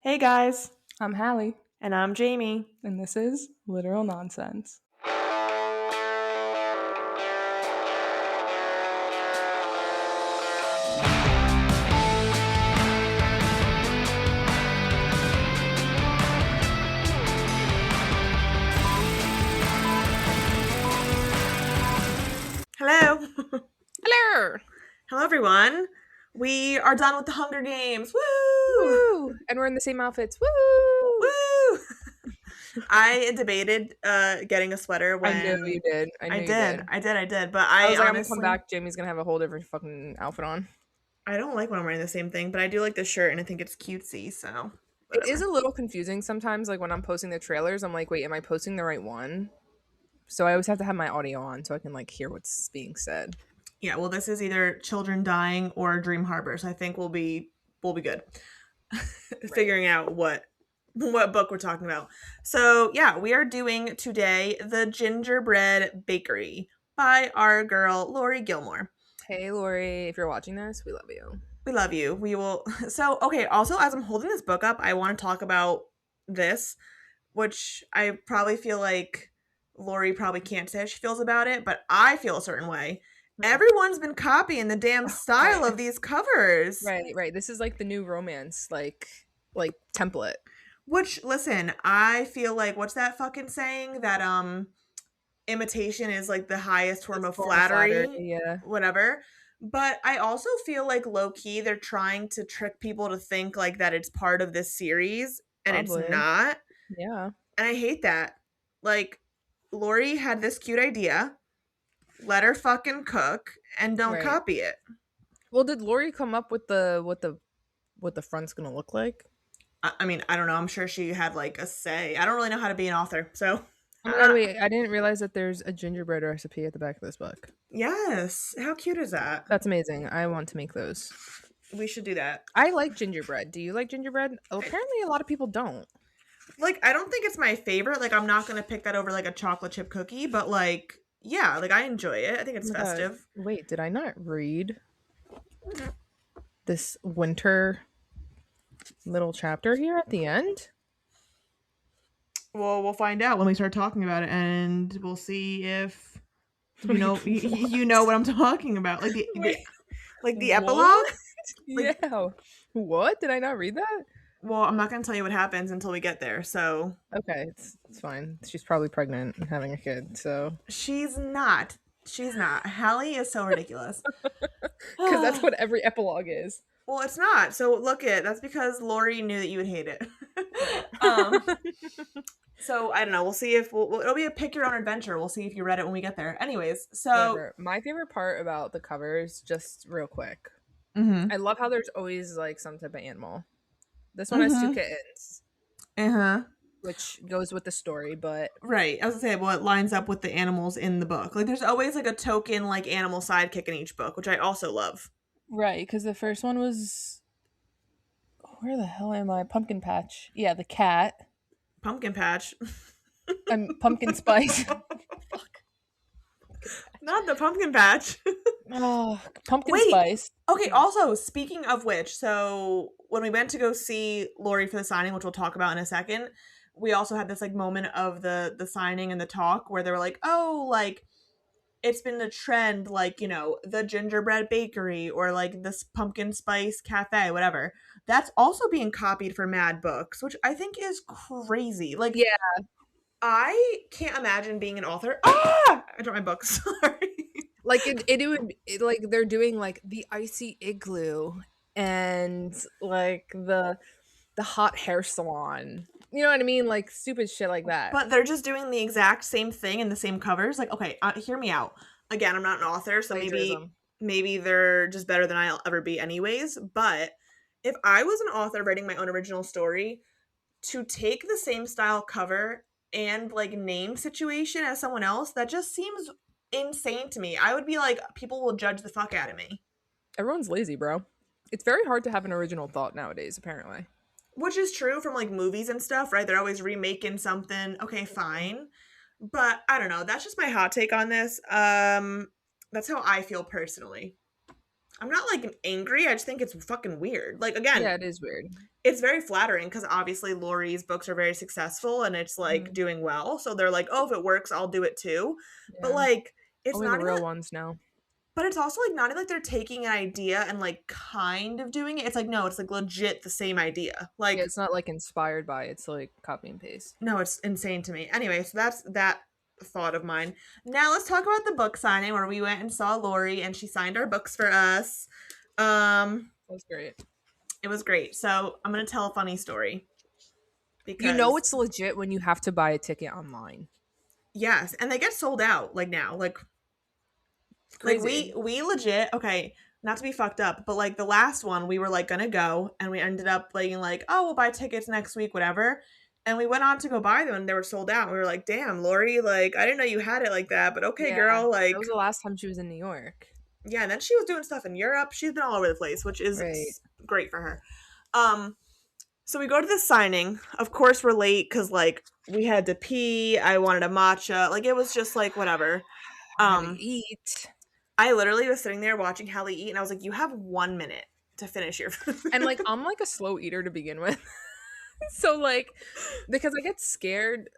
Hey guys, I'm Hallie, and I'm Jamie. and this is Literal Nonsense. Hello. Hello! Hello everyone. We are done with the Hunger Games. Woo! Woo! And we're in the same outfits. Woo! Woo! I debated getting a sweater I knew when you did. I I knew you did. did. I did, but I I was like, I'm gonna come honestly back. Jamie's gonna have a whole different fucking outfit on. I don't like when I'm wearing the same thing, but I do like this shirt and I think it's cutesy, so It is whatever. a little confusing sometimes, like when I'm posting the trailers, I'm like, wait, am I posting the right one? So I always have to have my audio on so I can like hear what's being said. Yeah, well this is either Children Dying or Dream Harbor, so I think we'll be good. Right. Figuring out what book we're talking about. So, yeah, we are doing today The Gingerbread Bakery by our girl Laurie Gilmore. Hey, Lori, if you're watching this, we love you. We love you. We will So, okay, also as I'm holding this book up, I want to talk about this, which I probably feel like Laurie probably can't say how she feels about it, but I feel a certain way. Everyone's been copying the damn style Right. of these covers. Right. This is like the new romance, like template. Which, listen, I feel like what's that fucking saying that imitation is like the highest The form of form of flattery, flattery, yeah. whatever. But I also feel like low key they're trying to trick people to think like that it's part of this series and it's Probably. not. Yeah. And I hate that. Like Lori had this cute idea, let her fucking cook and don't Right. copy it. Well, did Lori come up with what the front's gonna look like? I mean, I don't know. I'm sure she had like a say. I don't really know how to be an author. So, Oh my god, wait, I didn't realize that there's a gingerbread recipe at the back of this book. yes. How cute is that? That's amazing. I want to make those. We should do that. I like gingerbread. Do you like gingerbread? Well, apparently a lot of people don't. Like, I don't think it's my favorite. Like, I'm not going to pick that over like a chocolate chip cookie, but like, yeah, like I enjoy it. I think Oh it's my god. festive. Wait, did I not read this winter little chapter here at the end? Well, we'll find out when we start talking about it, and we'll see if Wait, you what? know what I'm talking about, like Wait, the epilogue. what? Like, Yeah. What? Did I not read that? well, I'm not going to tell you what happens until we get there. So Okay, it's fine. She's probably pregnant and having a kid, so she's not. She's not. Hallie is so ridiculous. because that's Well, what every epilogue is. it's not. So look it. That's because Lori knew that you would hate it. Right. um. So I don't know. We'll see if it'll be a pick your own adventure. We'll see if you read it when we get there. Anyways, so Whatever. My favorite part about the covers, just real quick, mhm. I love how there's always like some type of animal. This one has two Mhm. kittens, Uh-huh. which goes with the story, but Right. I was gonna say, well, it lines up with the animals in the book. Like there's always like a token like animal sidekick in each book, which I also love. right, because the first one was where the hell am I? Pumpkin Patch. Yeah, the cat. Pumpkin patch. Pumpkin Spice. Fuck. Not the pumpkin patch. Oh, Pumpkin Wait. Spice. Okay, also, speaking of which, so when we went to go see Lori for the signing, which we'll talk about in a second, we also had this like moment of the signing and the talk where they were like, "Oh, like it's been a trend, like, the gingerbread bakery or like this pumpkin spice cafe, whatever." That's also being copied for Mad Books, which I think is crazy. Like, Yeah, I can't imagine being an author. Ah! I dropped my book. Sorry. like like they're doing like the icy igloo and like the hot hair salon. You know what I mean? Like stupid shit like that. But they're just doing the exact same thing in the same covers. Like, okay, hear me out. Again, I'm not an author, so maybe Plagiarism. maybe they're just better than I'll ever be, anyways. But if I was an author writing my own original story, to take the same style cover and like name situation as someone else, that just seems insane to me. I would be like, people will judge the fuck out of me. Everyone's lazy, bro. It's very hard to have an original thought nowadays, apparently. Which is true from like movies and stuff, right? They're always remaking something. Okay, fine. But I don't know. That's just my hot take on this. That's how I feel personally. I'm not like angry. I just think it's fucking weird. Like again, Yeah, it is weird. it's very flattering because obviously Laurie's books are very successful and it's like Mhm. doing well. So they're like, oh, if it works, I'll do it too. But Yeah. like, it's Only the not even. real ones know. But it's also like not even like they're taking an idea and like kind of doing it. It's like no, it's like legit the same idea. Yeah, Like it's not like inspired by it's like copy and paste. no, it's insane to me. Anyway, so that's that thought of mine. Now let's talk about the book signing where we went and saw Laurie and she signed our books for us. That was great. It was great. So I'm gonna tell a funny story You know because it's legit when you have to buy a ticket online. yes, and they get sold out like now. It's Like crazy. we legit okay, not to be fucked up, but like the last one we were like gonna go and we ended up being like, oh, we'll buy tickets next week, whatever. And we went on to go buy them and they were sold out. And we were like, damn, Lori, like I didn't know you had it like that, but okay, Yeah. girl, That like was the last time she was in New York. yeah. And then she was doing stuff in Europe. She's been all over the place, which is Right. great for her. So we go to this signing. Of course, we're late because like we had to pee. I wanted a matcha. Like it was just like whatever. I had to Um, eat. I literally was sitting there watching Hallie eat, and I was like, "You have 1 minute to finish your food." And like I'm like a slow eater to begin with. So like because I get scared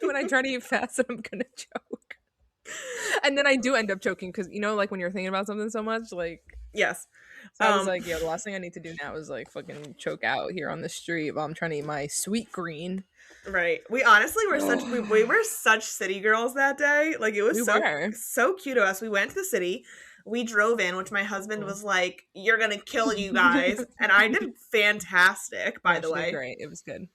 when I try to eat fast that I'm gonna choke. And then I do end up choking because you know, like when you're thinking about something so much, like Yes. so I was Um, like, yeah, the last thing I need to do now is like fucking choke out here on the street while I'm trying to eat my sweet green. right. We honestly were such we Oh, were such city girls that day. Like it was we so were. so cute of us. We went to the city. We drove in, which my husband was like, "You're gonna kill you guys," and I did fantastic. By No, the she did way, great. It was good.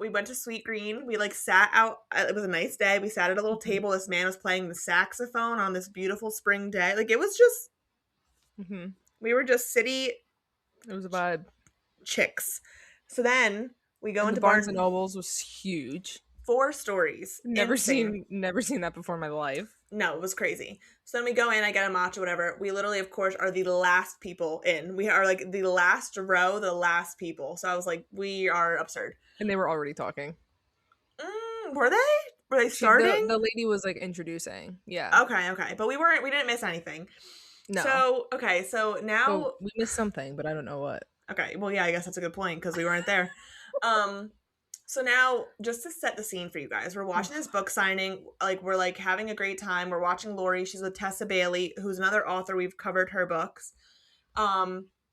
we went to Sweet Green. We like sat out. It was a nice day. We sat at a little table. This man was playing the saxophone on this beautiful spring day. Like it was just Mm-hmm. we were just city It was a vibe. chicks. So then we go And the into Barnes and Barn Nobles was huge. 4 stories. Insane. Never seen that before in my life. No, it was crazy. So then we go in, I get a matcha, whatever. We literally, of course, are the last people in. We are like the last row, the last people. So I was like, we are absurd. And they were already talking. Were they? Were they starting? The lady was like introducing. Yeah. Okay. But we didn't miss anything. No. So, okay, so now. So we missed something, but I don't know what. Okay, well, yeah, I guess that's a good point because we weren't there. So now, just to set the scene for you guys, we're watching this book signing. Like, we're like having a great time. We're watching Laurie. She's with Tessa Bailey, who's another author. We've covered her books.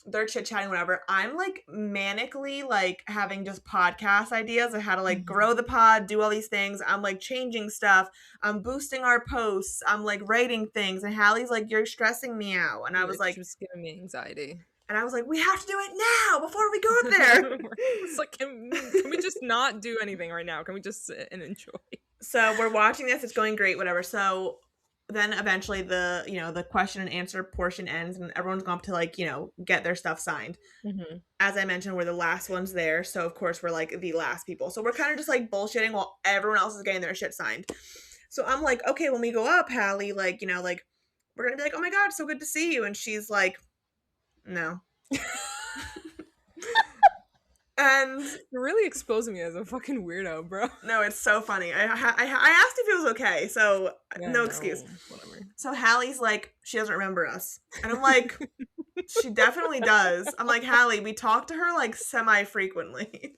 They're chit chatting, whatever. I'm like manically like having just podcast ideas of how to like grow the pod, do all these things. I'm like changing stuff. I'm boosting our posts. I'm like writing things. And Hallie's like, "You're stressing me out." And I was like, she was giving me anxiety. we have to do it now before we go up there. It's like, can we just not do anything right now? Can we just sit and enjoy? So we're watching this. It's going great, whatever. So then eventually the question and answer portion ends and everyone's gone up to like, get their stuff signed. Mm-hmm. As I mentioned, we're the last ones there. So of course we're like the last people. So we're kind of just like bullshitting while everyone else is getting their shit signed. So I'm like, okay, when we go up, Hallie, like, like we're going to be like, "Oh my God, so good to see you." And she's like, "No." And you're really exposing me as a fucking weirdo, bro. no, it's so funny. I asked if it was okay, so Yeah, no excuse. Whatever. So Hallie's like, she doesn't remember us, and I'm like, she definitely does. I'm like, Hallie, we talk to her like semi-frequently.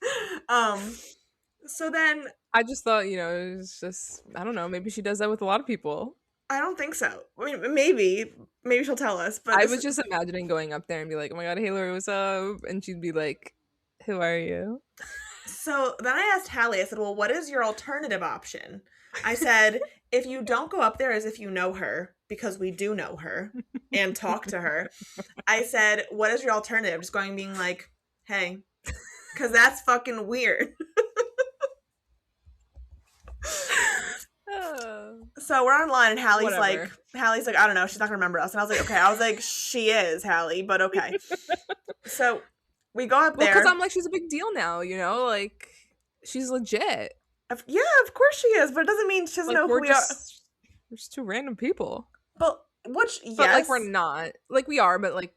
So then I just thought, it's just, I don't know, maybe she does that with a lot of people. I don't think so. I mean, maybe she'll tell us. But I was just imagining going up there and be like, "Oh my God, hey Laurie, what's up?" And she'd be like, "Who are you?" So then I asked Hallie, I said, "Well, what is your alternative option?" I said, "If you don't go up there as if you know her, because we do know her, and talk to her." I said, "What is your alternative?" Just going and being like, "Hey," because that's fucking weird. So we're online and Hallie's like, "I don't know, she's not gonna remember us." And I was like, "Okay." I was like, "She is, Hallie, but okay." So we go up there. Because I'm like, she's a big deal now, like she's legit. Yeah, of course she is, but it doesn't mean she doesn't know who we are. We're just two random people. But which, yes. But like we're not. Like we are, but like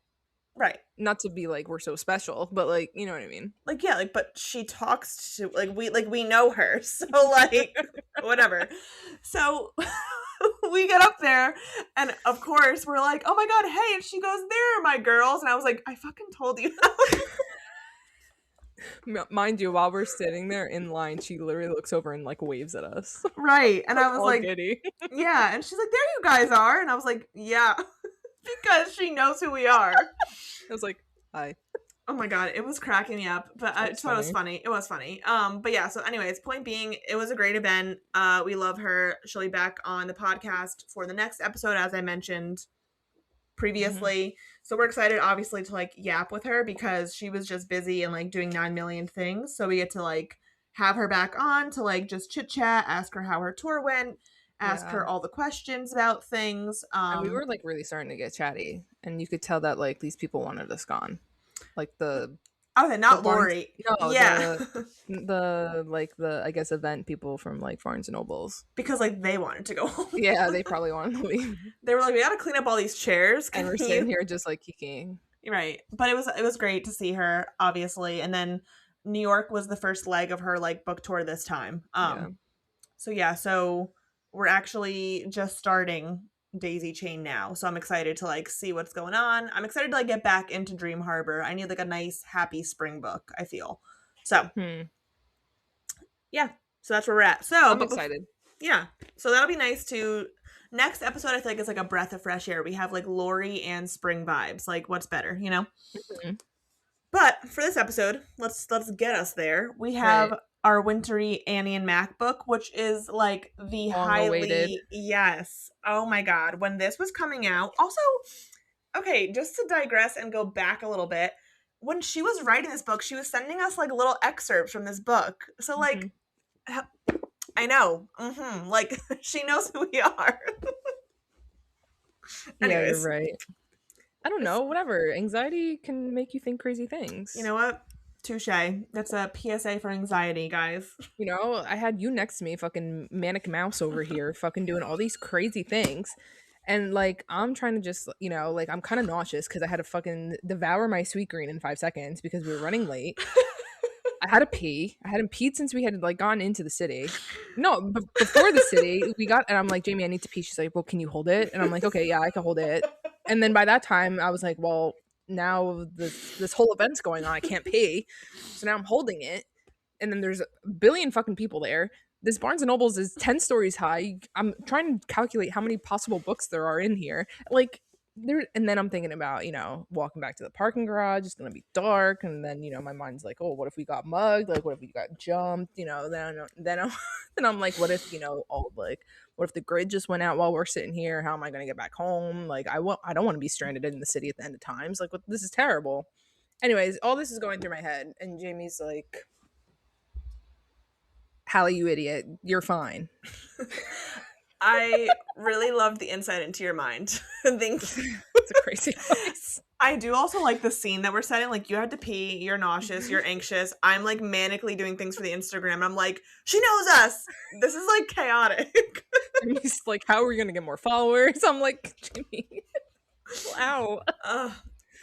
Right. Not to be like we're so special, but like, you know what I mean? Like, yeah, like, but she talks to, like we know her, so like whatever. So we get up there, and of course we're like, oh my god, hey, and she goes, there are my girls, and I was like, I fucking told you. Mind you, while we're sitting there in line, she literally looks over and like waves at us. Right. And Like I was all like, giddy. yeah, and she's like, there you guys are, and I was like, yeah. Because she knows who we are. I was like, hi. Oh my god, it was cracking me up, but I just thought it was funny. It was funny. But yeah, so anyways, point being, it was a great event. We love her. She'll be back on the podcast for the next episode, as I mentioned previously. So we're excited, obviously, to like yap with her because she was just busy and like doing 9 million things. So we get to like have her back on to like just chit chat, ask her how her tour went, ask her all the questions about things. And we were like really starting to get chatty, and you could tell that like these people wanted us gone. Like the okay, not the Laurie. No, yeah, the like the I guess event people from like Barnes and Nobles, because like they wanted to go home. Yeah, they probably wanted to leave. They were like, we gotta clean up all these chairs, and we're sitting here just like kikiing. Right, but it was great to see her, obviously, and then New York was the first leg of her like book tour this time. So we're actually just starting Daisy Chain now, so I'm excited to like see what's going on. I'm excited to like get back into Dream Harbor. I need like a nice happy spring book, I feel. So yeah, so that's where we're at. So I'm excited. Yeah, so that'll be nice to next episode. I feel like it's like a breath of fresh air. We have like Laurie and spring vibes. Like, what's better, you know? But for this episode, let's get us there. We have our wintry Annie and Mac book, which is like the highly yes. Oh my god, when this was coming out. Also, okay, just to digress and go back a little bit, when she was writing this book, she was sending us like little excerpts from this book. So like, I know, like she knows who we are. Anyways, yeah, you're right. I don't know. Whatever. Anxiety can make you think crazy things. You know what? Touche. That's a PSA for anxiety, guys. You know, I had you next to me, fucking manic mouse over here, fucking doing all these crazy things. And like, I'm trying to just, you know, like, I'm kind of nauseous because I had to fucking devour my sweet green in 5 seconds because we were running late. I had to pee. I hadn't peed since we had like gone into the city. No, before the city, we got, and I'm like, Jamie, I need to pee. She's like, well, can you hold it? And I'm like, okay, yeah, I can hold it. And then by that time, I was like, well, now this whole event's going on. I can't pee. So now I'm holding it. And then there's a billion fucking people there. This Barnes and Nobles is 10 stories high. I'm trying to calculate how many possible books there are in here. Like, there, and then I'm thinking about, you know, walking back to the parking garage. It's gonna be dark, and then, you know, my mind's like, oh, what if we got mugged? Like, what if we got jumped? You know, then I'm like, what if, you know, what if the grid just went out while we're sitting here? How am I gonna get back home? Like, I don't want to be stranded in the city at the end of times. Like, this is terrible. Anyways, all this is going through my head, and Jamie's like, Hallee, you idiot, you're fine. I really love the insight into your mind. Thank you. It's a crazy place. I do also like the scene that we're setting. Like, you had to pee, you're nauseous, you're anxious. I'm like manically doing things for the Instagram, and I'm like, she knows us. This is like chaotic. And he's like, how are we gonna get more followers? I'm like, Jamie, wow.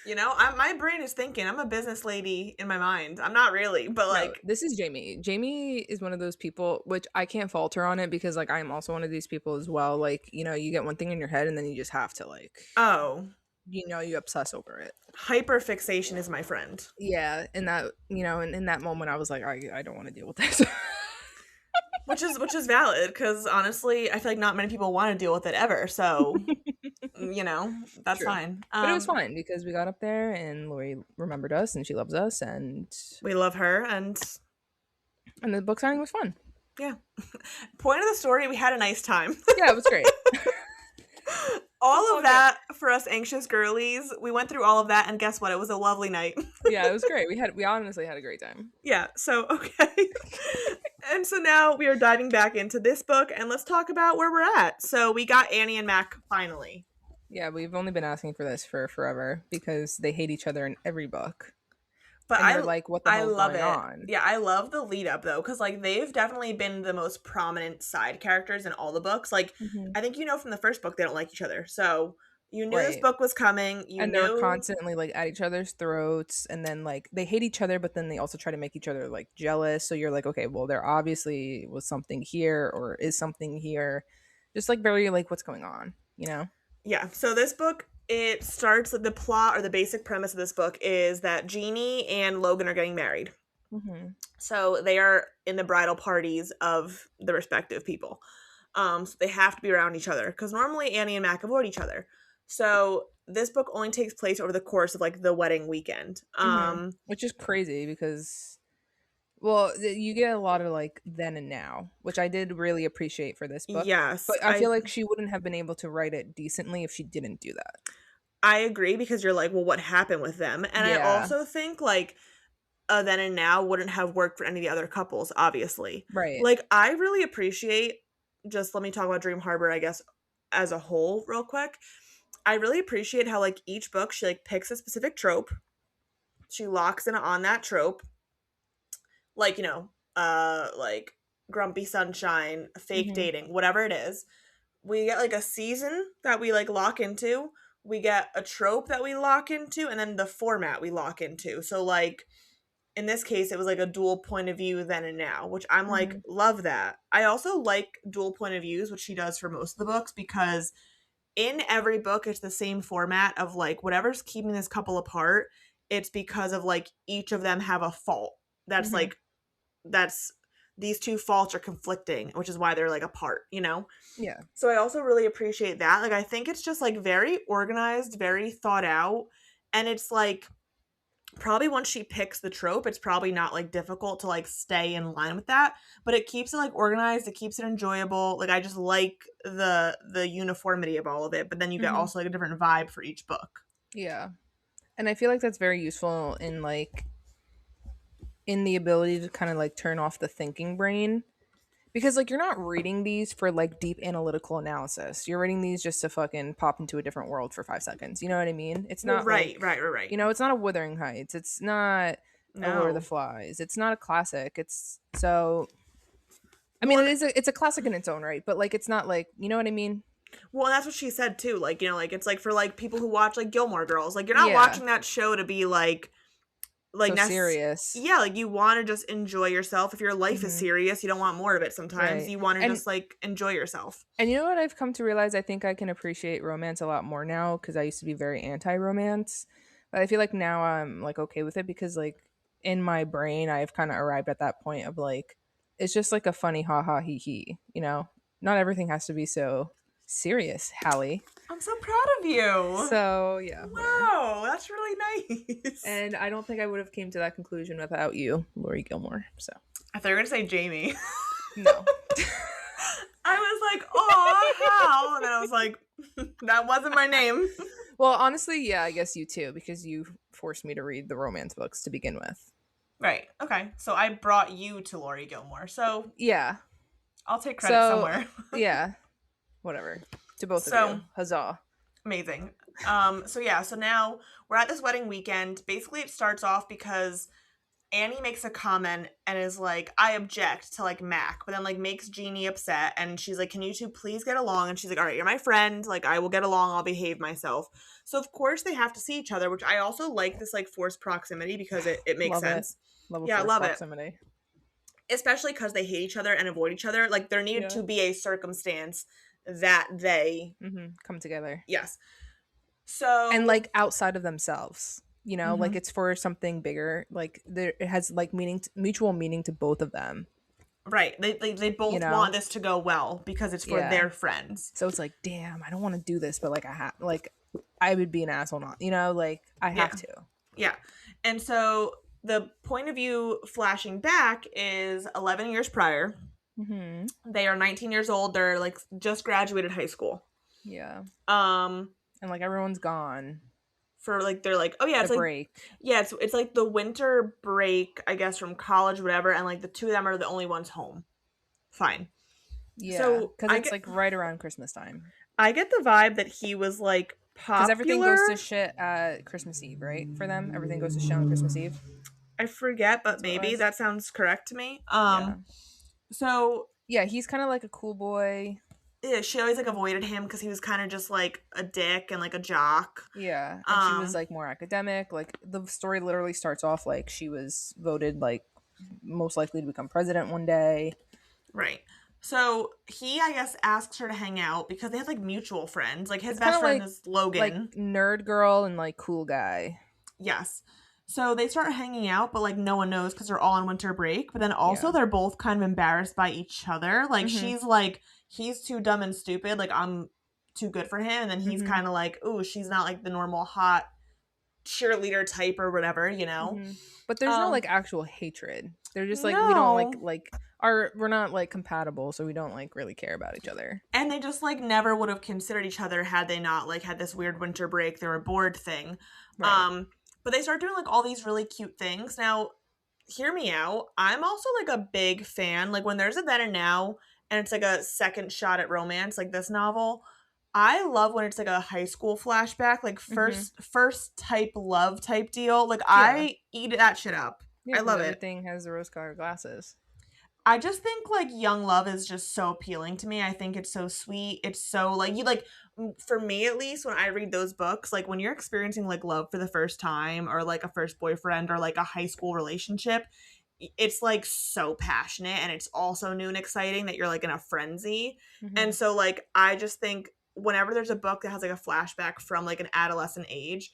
You know, my brain is thinking. I'm a business lady in my mind. I'm not really, but like, no, this is Jamie. Jamie is one of those people, which I can't fault her on it because like I am also one of these people as well. Like, you know, you get one thing in your head and then you just have to like, you know, you obsess over it. Hyperfixation is my friend. Yeah, and that, you know, and in that moment I was like, I don't want to deal with this. which is valid because honestly, I feel like not many people want to deal with it ever. So, you know, that's True. fine. But it was fine because we got up there and Laurie remembered us and she loves us and we love her and the book signing was fun. Yeah. Point of the story, we had a nice time. Yeah, it was great. all of that for us anxious girlies. We went through all of that, and guess what? It was a lovely night. Yeah, it was great. We honestly had a great time. Yeah, so okay. And so now we are diving back into this book, and let's talk about where we're at. So we got Annie and Mac finally. Yeah, we've only been asking for this for forever because they hate each other in every book. But I like, what the hell's love going on? Yeah, I love the lead up though, because like they've definitely been the most prominent side characters in all the books. Like I think, you know, from the first book they don't like each other. So You knew this Right. book was coming. You And they're knew. constantly like at each other's throats, and then like they hate each other, but then they also try to make each other like jealous. So you're like, okay, well, there obviously was something here or is something here. Just like very like what's going on, you know? Yeah. So this book, it starts, the plot or the basic premise of this book is that Jeannie and Logan are getting married. Hmm. So they are in the bridal parties of the respective people. So they have to be around each other because normally Annie and Mac avoid each other. So this book only takes place over the course of like the wedding weekend. Which is crazy because, well, you get a lot of like then and now, which I did really appreciate for this book. Yes, But I feel like she wouldn't have been able to write it decently if she didn't do that. I agree because you're like, well, what happened with them? And I Yeah, also think like then and now wouldn't have worked for any of the other couples, obviously. right. Like, I really appreciate, just let me talk about Dream Harbor, I guess, as a whole, real quick. I really appreciate how, like, each book, she, like, picks a specific trope. She locks in on that trope. Like, like, grumpy sunshine, fake Hmm. dating, whatever it is. We get, like, a season that we, like, lock into. We get a trope that we lock into, and then the format we lock into. So, like, in this case, it was like a dual point of view then and now, which I'm like, Hmm. love that. I also like dual point of views, which she does for most of the books, because in every book, it's the same format of like whatever's keeping this couple apart, it's because of like each of them have a fault. That's Hmm. like, that's these two faults are conflicting, which is why they're like apart, you know? Yeah. So I also really appreciate that. Like, I think it's just like very organized, very thought out. And it's like, probably once she picks the trope, it's probably not like difficult to like stay in line with that, but it keeps it like organized, it keeps it enjoyable. Like, I just like the uniformity of all of it, but then you get Hmm. also like a different vibe for each book. Yeah. And I feel like that's very useful in the ability to kind of like turn off the thinking brain, because like you're not reading these for like deep analytical analysis. You're reading these just to fucking pop into a different world for 5 seconds. You know what I mean? It's Well, not right, like, right, right, right. it's not a Wuthering Heights. It's not a Lord of the No. Flies. It's not a classic. It's so, I mean, Well, it's a classic in its own right, but like it's not like, you know what I mean? well, and that's what she said too. Like, like it's like for like people who watch like Gilmore Girls, like you're not Yeah. watching that show to be like So serious. yeah, like you want to just enjoy yourself. If your life is Hmm. serious, you don't want more of it sometimes. Right. You want to And just like enjoy yourself. And you know what I've come to realize? I think I can appreciate romance a lot more now because I used to be very anti-romance. But I feel like now I'm like okay with it because like in my brain I've kind of arrived at that point of like it's just like a funny ha ha he he, you know? Not everything has to be so serious, Hallie. I'm so proud of you. So, yeah, whatever. Wow, that's really nice. And I don't think I would have came to that conclusion without you, Laurie Gilmore. So, I thought you were gonna say Jamie. no. I was like, oh, how? And then I was like, that wasn't my name. Well, honestly, yeah, I guess you too because you forced me to read the romance books to begin with. Right. Okay. So I brought you to Laurie Gilmore. So Yeah. I'll take credit So, somewhere. yeah, whatever. To both of So you. Huzzah. amazing. So yeah, so now we're at this wedding weekend. Basically it starts off because Annie makes a comment and is like, I object to like Mac, but then like makes Jeannie upset and she's like, can you two please get along? And she's like, all right, you're my friend, like I will get along, I'll behave myself. So of course they have to see each other, which I also like this like forced proximity because it makes Love it. sense. Love a Yeah, I forced love it. proximity. Especially because they hate each other and avoid each other. Like there needed Yeah. to be a circumstance that they, Come together. yes. And So like outside of themselves. Like mhm. it's for something bigger. Like there it has like mutual meaning to both of them. Right. They You both want know? this to go well because it's for Yeah. their friends. So it's like, damn, I don't want to do this, but like I would be an asshole not, like I have Yeah. to. Yeah. And so the point of view flashing back is 11 years prior. Mm-hmm. They are 19 years old. They're like just graduated high school. Yeah. Um And like everyone's gone. for like they're like, oh yeah, The it's like break. yeah, it's like the winter break, I guess, from college, whatever, and like the two of them are the only ones home. Fine. Yeah. So Because I it's get like right around Christmas time. I get the vibe that he was like Because everything goes to popular. shit at Christmas Eve, right? For them, everything goes to shit on Christmas Eve. I forget, but That's what it maybe was. that sounds correct to me. Yeah, So yeah. He's kind of like a cool boy. yeah, she always like avoided him because he was kind of just like a dick and like a jock. Yeah, and she was Um, like more academic. Like the story literally starts off like she was voted like most likely to become president one day. right. So he, I guess, asks her to hang out because they have like mutual friends. Like his It's kind best of friend is like Logan. nerd girl and like cool guy. Yes. So they start hanging out, but like no one knows because they're all on winter break. But then also Yeah. they're both kind of embarrassed by each other. Like Mhm. she's like, he's too dumb and stupid. Like I'm too good for him. And then he's Mhm. kind of like, ooh, she's not like the normal hot cheerleader type or whatever, you know? Mhm. But there's no Um, like actual hatred. They're just like we don't no. we're not like compatible, so we don't like really care about each other. And they just like never would have considered each other had they not like had this weird winter break, they were bored thing. Right. Um, but they start doing like all these really cute things. Now, hear me out. I'm also like a big fan. Like when there's a then and now and it's like a second shot at romance, like this novel. I love when it's like a high school flashback, like Mhm. first type love type deal. Like Yeah. I eat that shit up. Yeah, I because love it. everything has the rose-colored glasses. I just think like young love is just so appealing to me. I think it's so sweet. It's so like you like for me at least when I read those books, like when you're experiencing like love for the first time or like a first boyfriend or like a high school relationship, it's like so passionate and it's also new and exciting that you're like in a frenzy. And Mhm. so like I just think whenever there's a book that has like a flashback from like an adolescent age,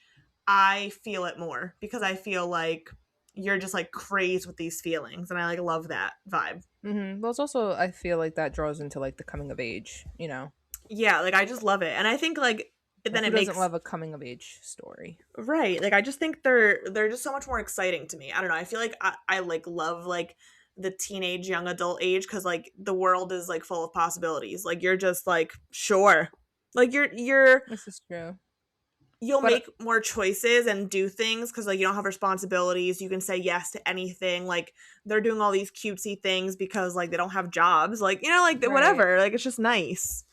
I feel it more because I feel like you're just like crazed with these feelings and I like love that vibe. Mhm. Well, it's also I feel like that draws into like the coming of age, you know. Yeah, like I just love it. And I think like Like then who it doesn't makes love a coming of age story? right. Like I just think they're just so much more exciting to me. I don't know. I feel like I like love like the teenage young adult age because like the world is like full of possibilities. Like you're just like sure. Like This is true. you'll But make more choices and do things because like you don't have responsibilities, you can say yes to anything, like they're doing all these cutesy things because like they don't have jobs, like you know like right. whatever, like it's just nice.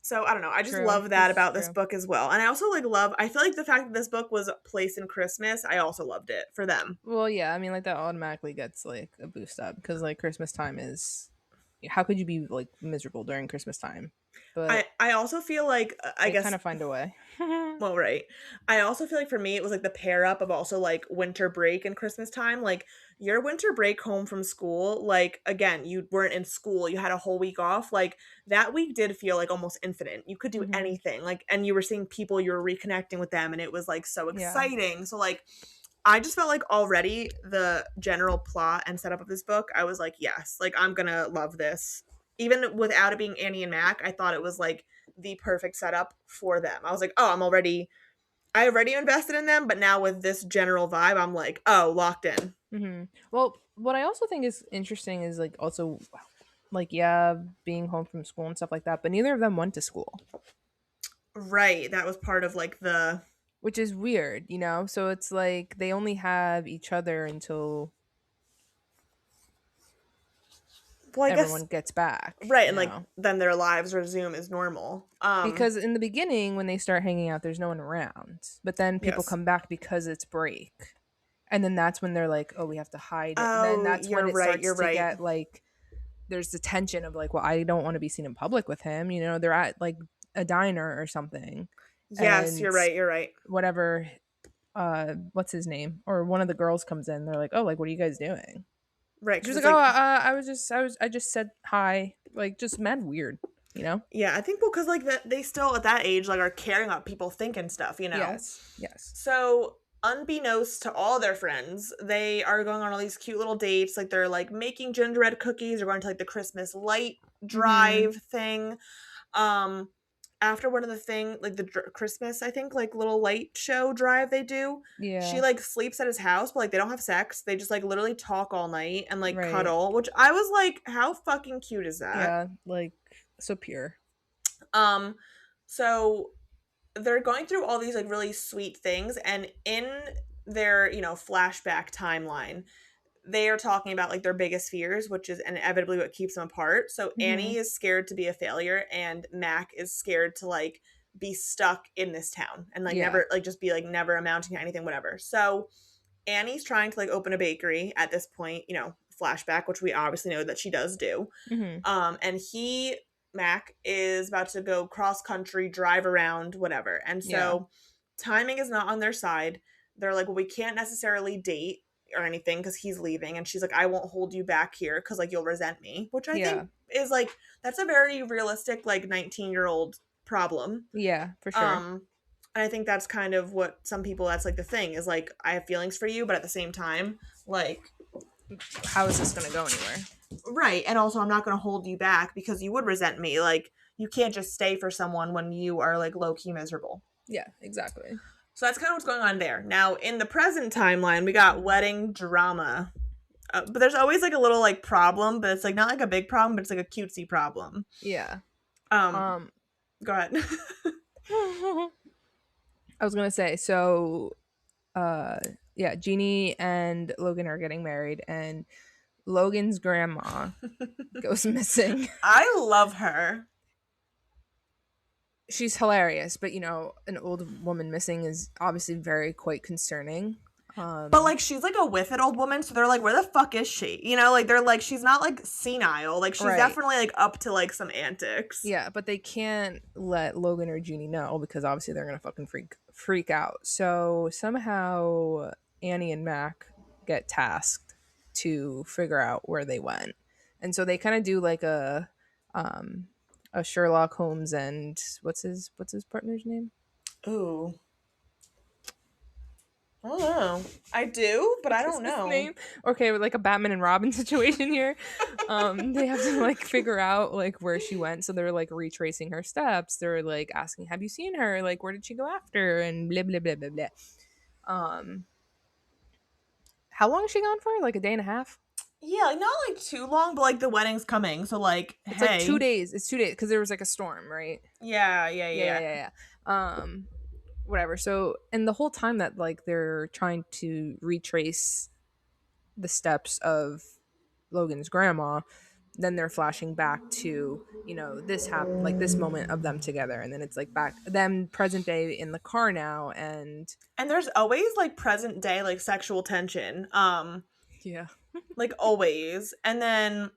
So I don't know, I just True. love that This is about this true. book as well, and I also like love, I feel like the fact that this book was placed in Christmas, I also loved it for them. Well, yeah, I mean like that automatically gets like a boost up because like Christmas time is how could you be like miserable during Christmas time? But I also feel like I they kind guess of find a way. well, right. I also feel like for me, it was like the pair up of also like winter break and Christmas time. Like your winter break home from school, like again, you weren't in school, you had a whole week off. Like that week did feel like almost infinite. You could do Mhm. anything. Like, and you were seeing people, you were reconnecting with them, and it was like so Yeah. exciting. So, like, I just felt like already the general plot and setup of this book, I was like, yes, like I'm gonna love this. Even without it being Annie and Mac, I thought it was like the perfect setup for them. I was like, oh, I already invested in them, but now with this general vibe, I'm like, oh, locked in. Well, what I also think is interesting is like also like yeah, being home from school and stuff like that, but neither of them went to school, Right. That was part of like the which is weird, you know? So it's like they only have each other until well, I guess everyone gets back, right, you and like know? then their lives resume as normal. Because in the beginning when they start hanging out there's no one around, but then people Yes. come back because it's break. And then that's when they're like, "Oh, we have to hide it." And then Oh, that's when you're it right. starts You're to right. get like there's the tension of like, "Well, I don't want to be seen in public with him." You know, they're at like a diner or something Yes, and you're right. You're right. whatever what's his name or one of the girls comes in, they're like, "Oh, like what are you guys doing?" Right, She because was it's like, "Oh, like I just said hi." Like just mad weird, you know? yeah, I think well, because like that they still at that age like are caring about people thinking stuff, you know. Yes. Yes. So unbeknownst to all their friends, they are going on all these cute little dates. Like they're like making gingerbread cookies. They're going to like the Christmas light Mhm. drive thing. Um, after one of the thing like the Christmas, I think like little light show drive they do. She Yeah. like sleeps at his house, but like they don't have sex. They just like literally talk all night and like Right. cuddle, which I was like, how fucking cute is that? Yeah, like so pure. Um, so they're going through all these like really sweet things, and in their flashback timeline they are talking about like their biggest fears, which is inevitably what keeps them apart. So Mhm. Annie is scared to be a failure and Mac is scared to like be stuck in this town and like Yeah. never like just be like never amounting to anything, whatever. So Annie's trying to like open a bakery at this point, flashback, which we obviously know that she does do. Mhm. And he Mac is about to go cross country, drive around, whatever. And Yeah. so timing is not on their side. They're like, well, we can't necessarily date or anything because he's leaving. And she's like, I won't hold you back here because like you'll resent me, which I Yeah. think is like, that's a very realistic like 19-year-old problem. Yeah, for sure. And I think that's kind of what some people, that's like the thing is like, I have feelings for you, but at the same time, like, how is this going to go anywhere? right. And also, I'm not going to hold you back because you would resent me. Like, you can't just stay for someone when you are like low key miserable. Yeah, exactly. So that's kind of what's going on there. Now, in the present timeline, we got wedding drama. But there's always like a little like problem, but it's like not like a big problem, but it's like a cutesy problem. Yeah. Go ahead. I was gonna say, so yeah, Jeannie and Logan are getting married, and Logan's grandma goes missing. I love her. She's hilarious, but you know, an old woman missing is obviously very quite concerning. But like she's like a with it old woman, so they're like, where the fuck is she? You know, like they're like, she's not like senile. Like she's Right. definitely like up to like some antics. Yeah, but they can't let Logan or Jeannie know because obviously they're gonna fucking freak out. So somehow Annie and Mac get tasked to figure out where they went, and so they kind of do like a Sherlock Holmes and what's his partner's name? Ooh. I don't know. I do, but I don't know. Name? Okay, like a Batman and Robin situation here. They have to like figure out like where she went, so they're like retracing her steps. They're like asking, "Have you seen her? Like, where did she go after?" And blah blah blah blah blah. How long is she gone for? Like a day and a half? Yeah, like not like too long, but like the wedding's coming, so like It's hey. like 2 days. It's 2 days because there was like a storm, right? Yeah. Whatever. So, and the whole time that like they're trying to retrace the steps of Logan's grandma, then they're flashing back to, you know, this happened, like this moment of them together, and then it's like back them present day in the car now, and there's always like present day like sexual tension. Yeah. Like always. And then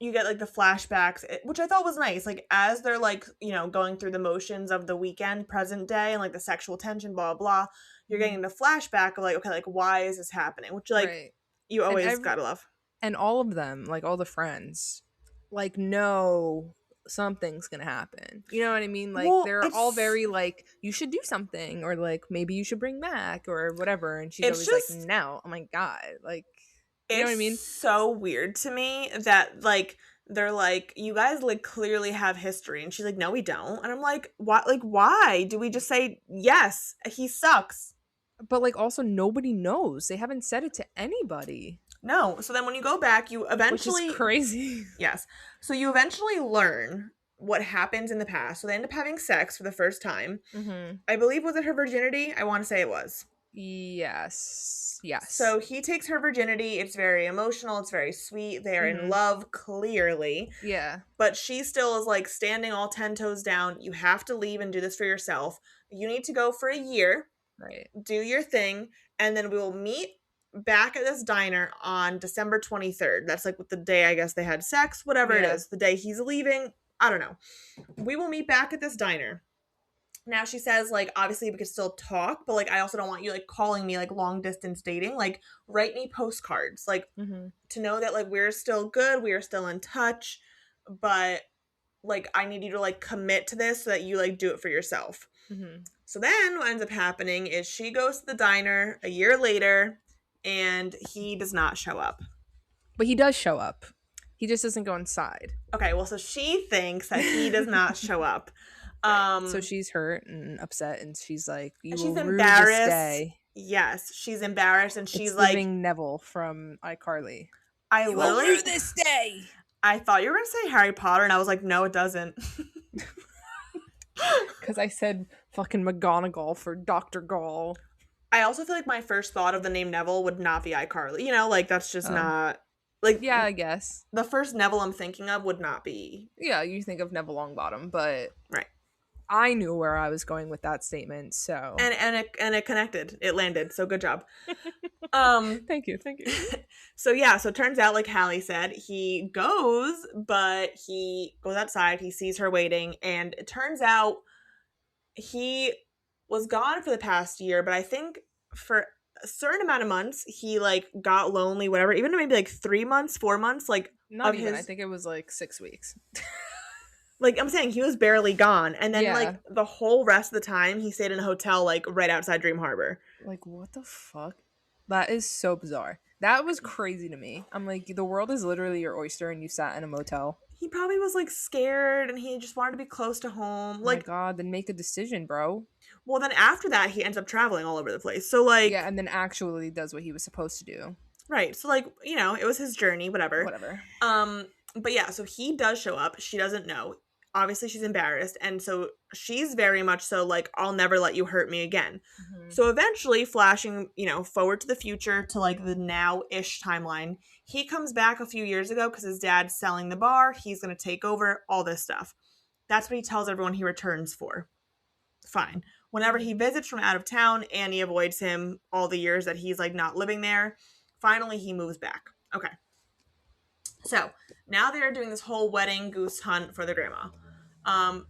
you get like the flashbacks, which I thought was nice. Like as they're like, you know, going through the motions of the weekend, present day, and like the sexual tension, blah blah. You're getting the flashback of like, okay, like why is this happening? Which like right. You always gotta love. And all of them, like all the friends, like know something's gonna happen. You know what I mean? Like they're all very like, you should do something, or like maybe you should bring Mac or whatever. And she's always just, like, no, oh my god, like. You know what I mean? It's so weird to me that, like, they're like, you guys, like, clearly have history. And she's like, no, we don't. And I'm like, what? Like, why? Do we just say, yes, he sucks? But, like, also nobody knows. They haven't said it to anybody. No. So then when you go back, you eventually... Which is crazy. Yes. So you eventually learn what happens in the past. So they end up having sex for the first time. Mm-hmm. I believe, was it her virginity? I want to say it was. Yes. So he takes her virginity. It's very emotional. It's very sweet. They're in love, clearly. Yeah. But she still is like standing all 10 toes down. You have to leave and do this for yourself. You need to go for a year. Right. Do your thing. And then we will meet back at this diner on December 23rd. That's like the day I guess they had sex, whatever it is. The day he's leaving. I don't know. We will meet back at this diner. Now she says, like, obviously we could still talk, but, like, I also don't want you, like, calling me, like, long distance dating. Like, write me postcards, like, to know that, like, we're still good, we are still in touch, but, like, I need you to, like, commit to this so that you, like, do it for yourself. So then what ends up happening is she goes to the diner a year later, and he does not show up. But he does show up. He just doesn't go inside. Okay, well, so she thinks that he does not show up. So she's hurt and upset, and she's like, "You she's will embarrassed. Rue this day." Yes, she's embarrassed, and she's it's like, giving Neville from iCarly. I you literally will rue this day. I thought you were gonna say Harry Potter, and I was like, no, it doesn't. Because I said fucking McGonagall for Dr. Gall. I also feel like my first thought of the name Neville would not be iCarly. You know, like that's just not like. Yeah, I guess the first Neville I'm thinking of would not be. Yeah, you think of Neville Longbottom, but right. I knew where I was going with that statement, so And it connected. It landed. So good job. Um thank you, thank you. so yeah, so it turns out like Hallie said, he goes, but he goes outside, he sees her waiting, and it turns out he was gone for the past year, but I think for a certain amount of months he like got lonely, whatever, even maybe like 3 months, 4 months, like Not of even. I his think it was like 6 weeks. like I'm saying he was barely gone. And then Yeah. like the whole rest of the time he stayed in a hotel like right outside Dream Harbor. Like, what the fuck? That is so bizarre. That was crazy to me. I'm like, the world is literally your oyster and you sat in a motel. He probably was like scared and he just wanted to be close to home. Oh my Like, god, then make a decision, bro. well, then after that, he ends up traveling all over the place. So, Yeah, like, and then actually does what he was supposed to do. right. So, like, it was his journey, whatever. Whatever. But yeah, so he does show up. She doesn't know. Obviously, she's embarrassed. And so she's very much so like, I'll never let you hurt me again. Mm-hmm. So eventually, flashing, forward to the future to like the now ish timeline, he comes back a few years ago because his dad's selling the bar. He's going to take over all this stuff. That's what he tells everyone he returns for. Fine. Whenever he visits from out of town, Annie avoids him all the years that he's like not living there. Finally, he moves back. Okay. So now they're doing this whole wedding goose hunt for the grandma.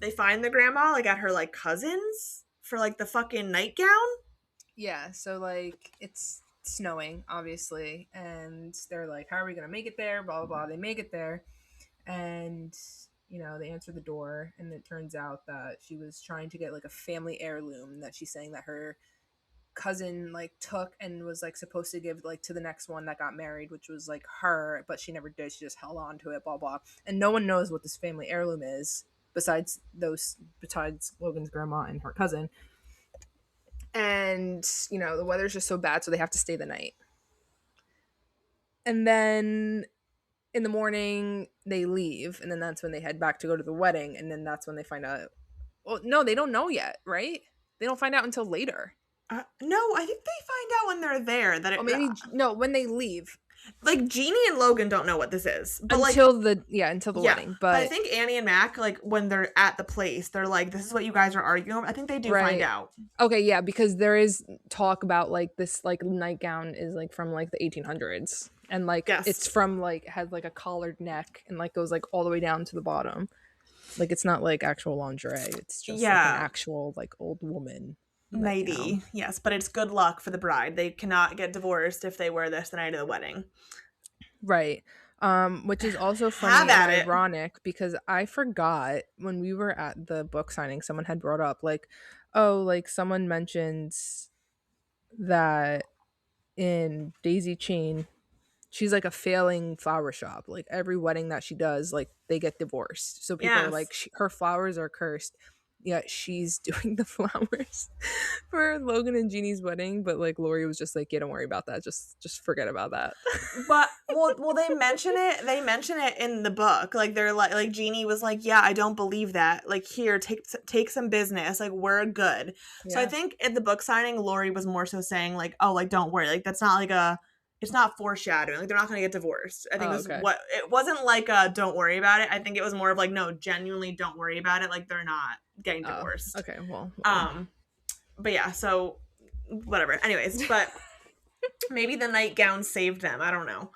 They find the grandma like at her like cousin's for like the fucking nightgown. Yeah, so like it's snowing, obviously, and they're like, how are we gonna make it there? Blah blah blah. They make it there, and they answer the door, and it turns out that she was trying to get like a family heirloom that she's saying that her cousin like took and was like supposed to give like to the next one that got married, which was like her, but she never did. She just held on to it, blah blah. And no one knows what this family heirloom is besides Logan's grandma and her cousin. And the weather's just so bad, so they have to stay the night. And then in the morning they leave, and then that's when they head back to go to the wedding, and then that's when they find out. Well, no, they don't know yet, right? They don't find out until later. No, I think they find out when they're there that it. Oh, maybe no, when they leave. Like Jeannie and Logan don't know what this is, but until the wedding. But I think Annie and Mac, like when they're at the place, they're like, "This is what you guys are arguing over." I think they do find out. Okay, yeah, because there is talk about like this like nightgown is like from like the 1800s, and like it's from like has like a collared neck and like goes like all the way down to the bottom. Like it's not like actual lingerie; it's just like an actual like old woman. Maybe, yes, but it's good luck for the bride. They cannot get divorced if they wear this the night of the wedding. Right. Which is also funny and ironic because I forgot when we were at the book signing, someone had brought up like, oh, like someone mentioned that in Daisy Chain, she's like a failing flower shop. Like every wedding that she does, like they get divorced. So people are like, her flowers are cursed. Yet she's doing the flowers for Logan and Jeannie's wedding, but like Laurie was just like, yeah, don't worry about that. Just forget about that. But well, they mention it. They mention it in the book. Like they're like Jeannie was like, yeah, I don't believe that. Like here, take some business. Like we're good. Yeah. So I think at the book signing, Laurie was more so saying like, oh, like don't worry. Like that's not like it's not foreshadowing. Like they're not going to get divorced. I think it wasn't like don't worry about it. I think it was more of like, no, genuinely don't worry about it. Like they're not getting divorced. Okay, well. But yeah, so whatever. Anyways, but maybe the nightgown saved them. I don't know.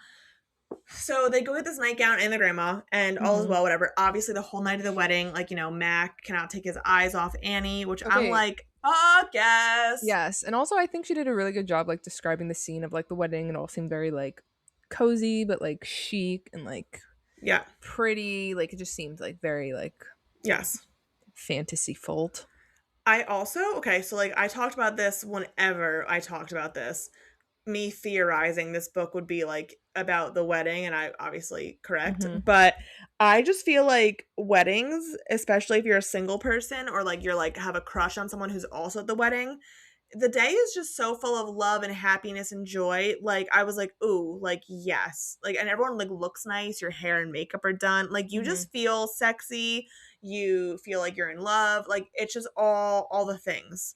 So they go get this nightgown and the grandma, and all is well, whatever. Obviously, the whole night of the wedding, like, Mac cannot take his eyes off Annie, which I'm like, fuck yes. Yes. And also, I think she did a really good job, like, describing the scene of, like, the wedding. It all seemed very, like, cozy, but, like, chic and, like, pretty. Like, it just seemed, like, very, like, fantasy fold. I also, so, like, I talked about this whenever I talked about this. Me theorizing this book would be like about the wedding, and I obviously correct, but I just feel like weddings, especially if you're a single person or like you're like have a crush on someone who's also at the wedding, the day is just so full of love and happiness and joy. Like I was like, ooh, like yes, like, and everyone like looks nice, your hair and makeup are done, like you just feel sexy, you feel like you're in love, like it's just all the things.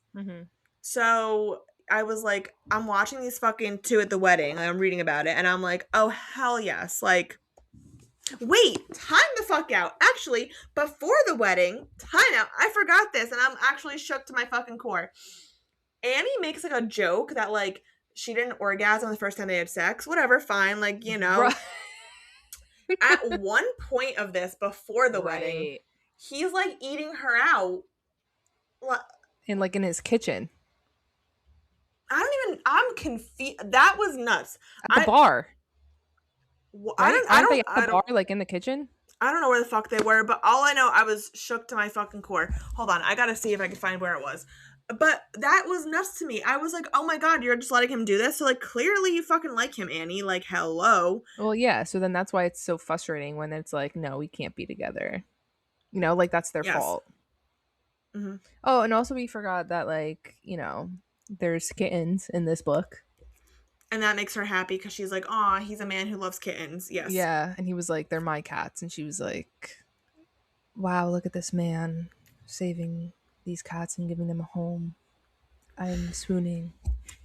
So I was like, I'm watching these fucking two at the wedding. I'm reading about it, and I'm like, oh hell yes! Like, Wait, time the fuck out. Actually, before the wedding, time out. I forgot this, and I'm actually shook to my fucking core. Annie makes like a joke that like she didn't orgasm the first time they had sex. Whatever, fine. Like, you know. Right. At one point of this, before the wedding, Right. he's like eating her out. And like in his kitchen. I'm confused. That was nuts. At the bar. I Right? don't, I Aren't they don't, at the I don't, bar, like in the kitchen? I don't know where the fuck they were, but all I know, I was shook to my fucking core. Hold on, I gotta see if I can find where it was. But that was nuts to me. I was like, oh my god, you're just letting him do this? So, like, clearly you fucking like him, Annie. Like, hello. Well, yeah. So then that's why it's so frustrating when it's like, no, we can't be together. You know, like that's their Yes. fault. Mm-hmm. Oh, and also we forgot that, like, you know, there's kittens in this book. And that makes her happy because she's like, aw, he's a man who loves kittens. Yes. Yeah. And he was like, they're my cats. And she was like, wow, look at this man saving these cats and giving them a home. I'm swooning.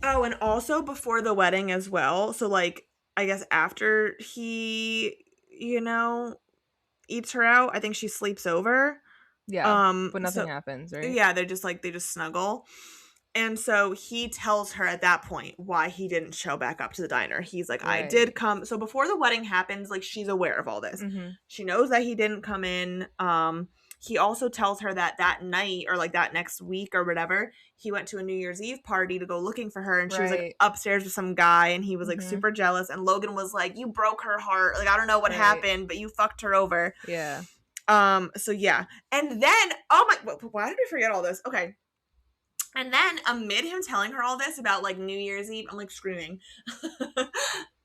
Oh, and also before the wedding as well. So, like, I guess after he, you know, eats her out, I think she sleeps over. Yeah. But So nothing happens, right? yeah, they just snuggle. And so he tells her at that point why he didn't show back up to the diner. He's like, I did Right. come. So before the wedding happens, like, she's aware of all this. Mm-hmm. She knows that he didn't come in. He also tells her that that night or like that next week or whatever, he went to a New Year's Eve party to go looking for her. And she was like Right. upstairs with some guy and he was like Mm-hmm. super jealous. And Logan was like, you broke her heart. Like, I don't know what Right. happened, but you fucked her over. Yeah. So yeah. And then, oh my, why did we forget all this? Okay. And then amid him telling her all this about like New Year's Eve, I'm like screaming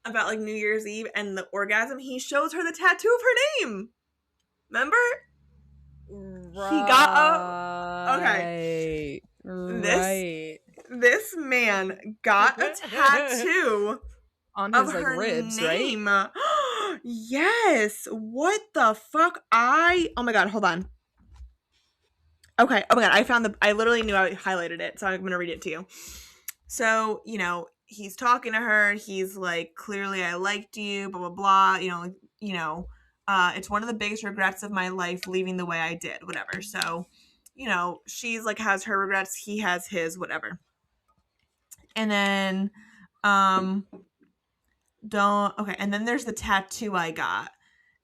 about like New Year's Eve and the orgasm, he shows her the tattoo of her name. Remember? Right. He got okay. Right. This man got a tattoo On of his like her ribs, name. right? Yes. What the fuck? Oh my god, hold on. Okay. Oh my god, I literally knew I highlighted it, so I'm gonna read it to you. So, you know, he's talking to her, he's like, clearly I liked you, blah blah blah, it's one of the biggest regrets of my life leaving the way I did, whatever. So, you know, she's like has her regrets, he has his, whatever. And then and then there's the tattoo I got.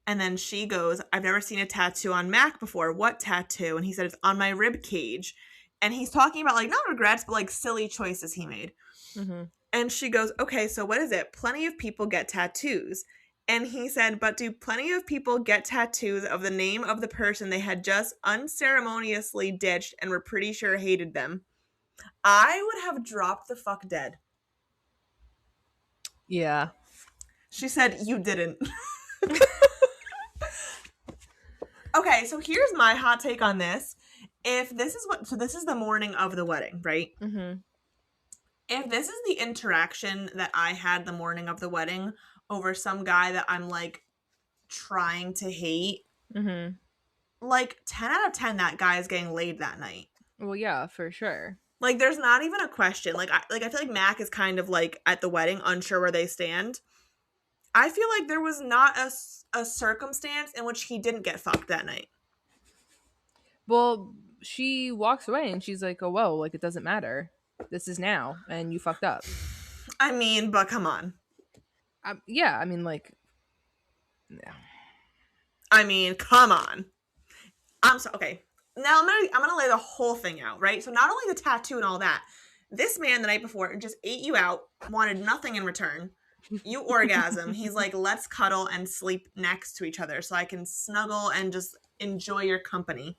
And then she goes, I've never seen a tattoo on Mac before. What tattoo? And he said, it's on my rib cage. And he's talking about like, not regrets, but like silly choices he made. Mm-hmm. And she goes, okay, so what is it? Plenty of people get tattoos. And he said, but do plenty of people get tattoos of the name of the person they had just unceremoniously ditched and were pretty sure hated them? I would have dropped the fuck dead. Yeah. She said, you didn't. Okay, so here's my hot take on this. This is the morning of the wedding, right? Mm-hmm. If this is the interaction that I had the morning of the wedding over some guy that I'm like trying to hate, Mm-hmm. like 10 out of 10, that guy is getting laid that night. Well, yeah, for sure. Like, there's not even a question. Like, I feel like Mac is kind of like at the wedding, unsure where they stand. I feel like there was not a circumstance in which he didn't get fucked that night. Well, she walks away and she's like, oh, whoa, like it doesn't matter. This is now and you fucked up. I mean, but come on. Yeah, I mean, like, yeah. I mean, come on. Okay. Now I'm gonna lay the whole thing out, right? So not only the tattoo and all that, this man the night before just ate you out, wanted nothing in return. You orgasm. He's like, let's cuddle and sleep next to each other so I can snuggle and just enjoy your company.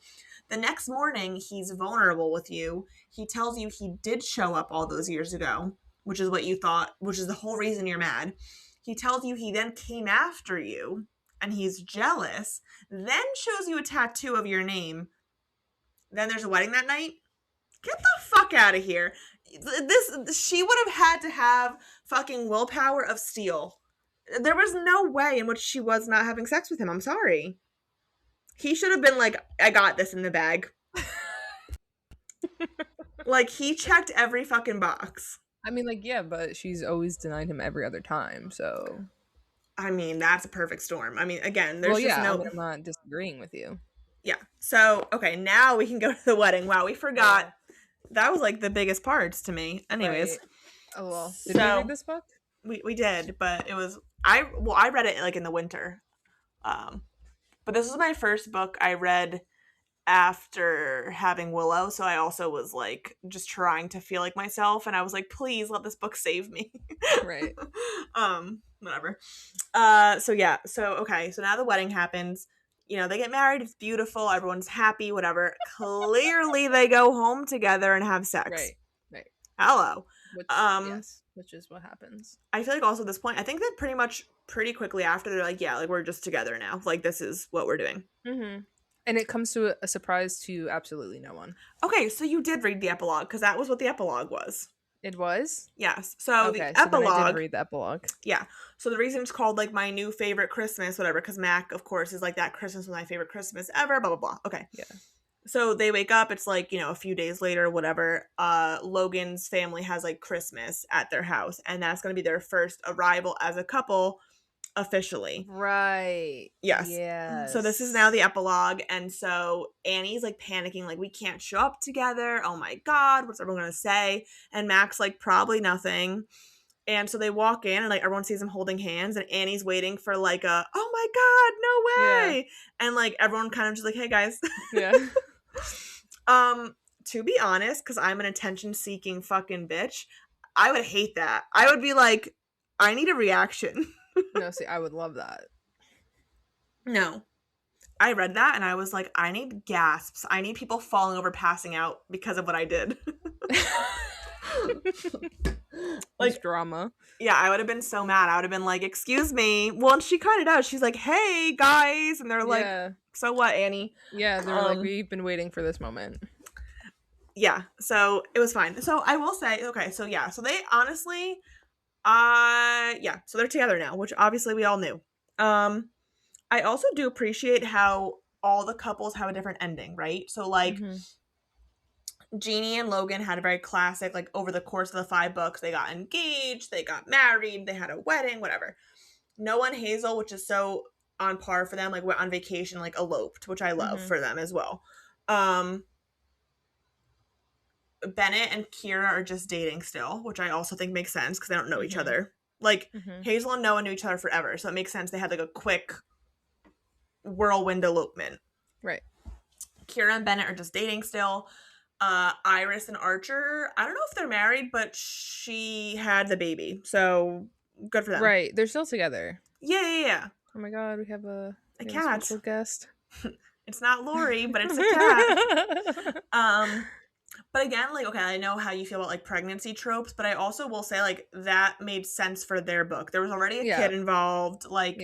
The next morning, he's vulnerable with you. He tells you he did show up all those years ago, which is what you thought, which is the whole reason you're mad. He tells you he then came after you and he's jealous, then shows you a tattoo of your name. Then there's a wedding that night. Get the fuck out of here. She would have had to have fucking willpower of steel. There was no way in which she was not having sex with him. I'm sorry. He should have been like, I got this in the bag. Like, he checked every fucking box. I mean, like, yeah, but she's always denied him every other time, so. I mean, that's a perfect storm. I mean, again, Well, there's just yeah, I no. mean, I'm not disagreeing with you. Yeah. So, okay, now we can go to the wedding. Wow, we forgot. Yeah. That was like the biggest parts to me. Anyways. Right. Oh, well. Did we read So, this book? we did, but it was I read it like in the winter. Um but this was my first book I read after having Willow, so I also was like just trying to feel like myself, and I was like, please let this book save me. Right. Whatever. So yeah, so okay, so now the wedding happens. You know, they get married, it's beautiful, everyone's happy, whatever. Clearly they go home together and have sex. Right. Right. Hello. Which, yes, which is what happens. I feel like also at this point, I think that pretty quickly after they're like, yeah, like we're just together now. Like this is what we're doing. Mm-hmm. And it comes to a surprise to absolutely no one. Okay, so you did read the epilogue because that was what the epilogue was. It was? Yes. So Okay, the so then I epilogue. did read the epilogue. Yeah. So the reason it's called like my new favorite Christmas, whatever, because Mac, of course, is like that Christmas was my favorite Christmas ever. Blah blah blah. Okay. Yeah. So they wake up. It's like, you know, a few days later, whatever. Logan's family has like Christmas at their house, and that's going to be their first arrival as a couple officially. Right. Yes. Yes. So this is now the epilogue, and so Annie's like panicking, like we can't show up together. Oh my god, what's everyone gonna say? And Mac's like probably nothing. And so they walk in, and like everyone sees them holding hands, and Annie's waiting for like a oh my god, no way, Yeah. and like everyone kind of just like hey guys, Yeah. To be honest, because I'm an attention-seeking fucking bitch, I would hate that. I would be like, I need a reaction. No, see, I would love that. No. I read that and I was like, I need gasps. I need people falling over, passing out because of what I did. Like drama. Yeah, I would have been so mad. I would have been like, excuse me. Well, and she kind of does. She's like, hey, guys. And they're like, Yeah. So what, Annie? Yeah, they're like, we've been waiting for this moment. Yeah, so it was fine. So I will say, okay, so yeah. So they honestly, yeah. So they're together now, which obviously we all knew. I also do appreciate how all the couples have a different ending, right? So like Jeannie and Logan had a very classic, like over the course of the 5 books, they got engaged, they got married, they had a wedding, whatever. Noah and Hazel, which is so on par for them, like went on vacation, like eloped, which I love for them as well. Bennett and Kira are just dating still, which I also think makes sense because they don't know each other. Like Hazel and Noah knew each other forever, so it makes sense they had like a quick whirlwind elopement. Right. Kira and Bennett are just dating still. Iris and Archer, I don't know if they're married, but she had the baby, so good for them. Right, they're still together. Yeah. Oh my god, we have a cat. special guest. It's not Laurie, but it's a cat. But again, like, okay, I know how you feel about like pregnancy tropes, but I also will say like that made sense for their book. There was already a kid involved. Like,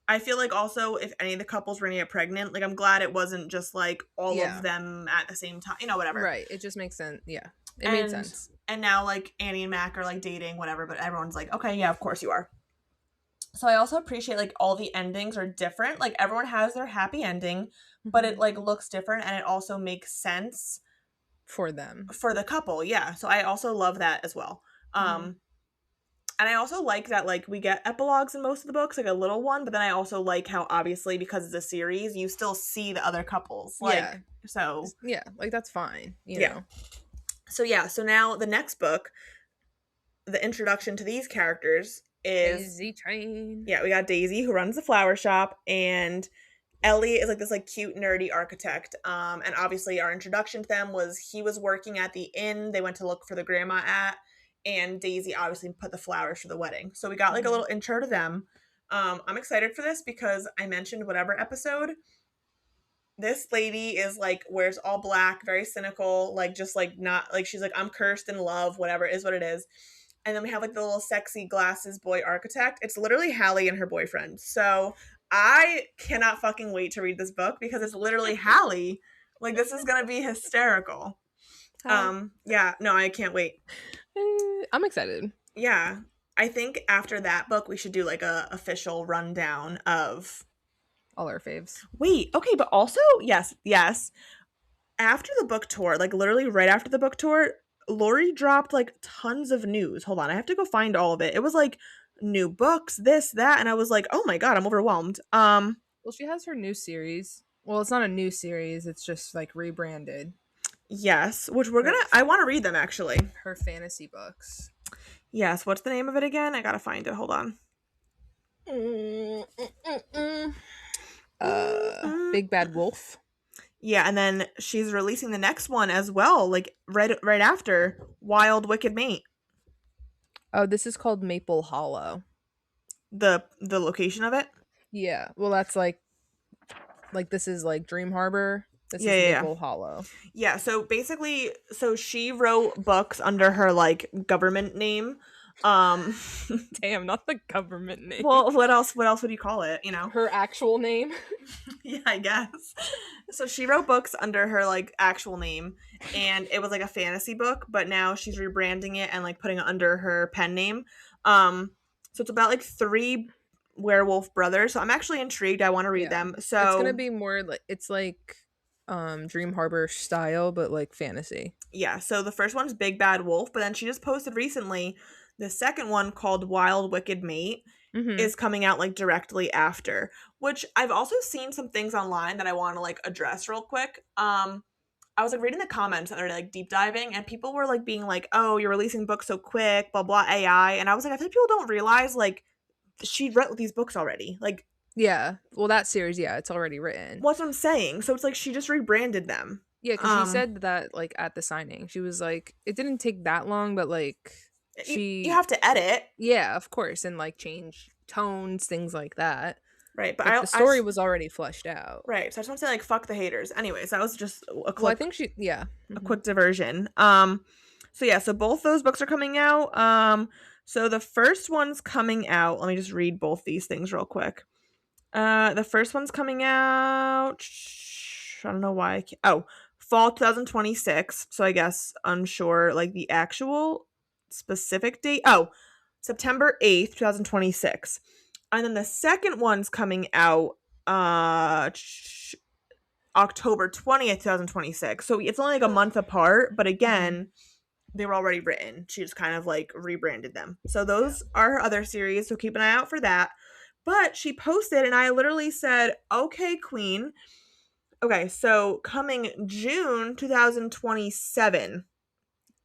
I feel like also if any of the couples were gonna get pregnant, like I'm glad it wasn't just like all of them at the same time, you know, whatever. Right. It just makes sense. Yeah. It made sense. And now like Annie and Mac are like dating, whatever, but everyone's like, okay, yeah, of course you are. So I also appreciate like all the endings are different. Like everyone has their happy ending, but it like looks different and it also makes sense for them. For the couple, yeah. So I also love that as well. And I also like that, like, we get epilogues in most of the books, like a little one, but then I also like how, obviously, because it's a series, you still see the other couples. Like, so. Yeah, like, that's fine, you know. So, yeah, so now the next book, the introduction to these characters is... Daisy Train. Yeah, we got Daisy, who runs the flower shop, and Ellie is, like, this, like, cute, nerdy architect. And obviously, our introduction to them was he was working at the inn they went to look for the grandma at. And Daisy obviously put the flowers for the wedding. So we got like a little intro to them. I'm excited for this because I mentioned whatever episode. This lady is like, wears all black, very cynical, like just like not like she's like, I'm cursed in love, whatever it is what it is. And then we have like the little sexy glasses boy architect. It's literally Hallee and her boyfriend. So I cannot fucking wait to read this book because it's literally Hallee. Like this is gonna be hysterical. Yeah, no, I can't wait. I'm excited. Yeah. I think after that book, we should do like a official rundown of all our faves. Wait, okay, but also, yes. After the book tour, like literally right after the book tour, Laurie dropped like tons of news. Hold on, I have to go find all of it. It was like new books, this, that, and I was like, oh my god, I'm overwhelmed. Well, she has her new series. Well, it's not a new series. It's just like rebranded. Yes, which Her I want to read them actually. her fantasy books. Yes, what's the name of it again? I gotta find it. Hold on. Big Bad Wolf. Yeah, and then she's releasing the next one as well, like right after Wild Wicked Mate. Oh, this is called Maple Hollow. The location of it. Yeah. Well, that's like this is like Dream Harbor. This Yeah, is yeah, yeah. Maple Hollow. Yeah, so basically, so she wrote books under her like government name. Um Damn, not the government name. well, what else would you call it, you know? Her actual name. Yeah, I guess. So she wrote books under her like actual name, and it was like a fantasy book, but now she's rebranding it and like putting it under her pen name. So it's about like three werewolf brothers. So I'm actually intrigued. I want to read Yeah. them. It's So gonna be more like it's like Dream Harbor style, but like fantasy. yeah, so the first one's Big Bad Wolf, but then she just posted recently the second one called Wild Wicked Mate Mm-hmm. is coming out like directly after, which I've also seen some things online that I want to like address real quick. I was like reading the comments that are like deep diving, and people were like being like, "Oh, you're releasing books so quick, blah blah AI," and I was like, I think people don't realize like she wrote these books already. Like, Yeah. Well, that series, yeah, it's already written. what's what I'm saying? So it's like she just rebranded them. Yeah, because she said that like at the signing, she was like, it didn't take that long, but like You have to edit, yeah, of course, and like change tones, things like that. right? But Like the story was already fleshed out. right. So I just want to say like fuck the haters. Anyways, that was just a Well, I quick think yeah. a quick diversion. So yeah, so both those books are coming out. So the first one's coming out. Let me just read both these things real quick. The first one's coming out. I don't know why. Fall 2026. So I guess unsure like the actual specific date. Oh, September 8th, 2026. And then the second one's coming out October 20th, 2026. So it's only like a month apart, but again, they were already written. She just kind of like rebranded them. So those are her other series, so keep an eye out for that. But she posted and I literally said, "Okay, queen." Okay, so coming June 2027.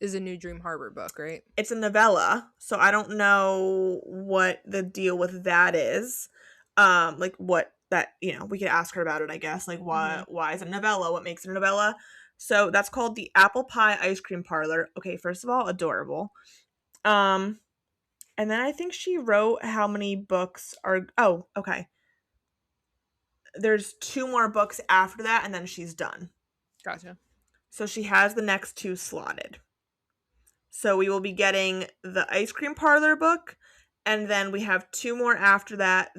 Is a new Dream Harbor book, right? It's a novella, so I don't know what the deal with that is. Like what that, we could ask her about it, I guess. Like why is it a novella? What makes it a novella? So that's called The Apple Pie Ice Cream Parlor. Okay, first of all, adorable. And then I think she wrote how many books are okay. There's 2 more books after that and then she's done. Gotcha. So she has the next 2 slotted. So we will be getting the ice cream parlor book, and then we have 2 more after that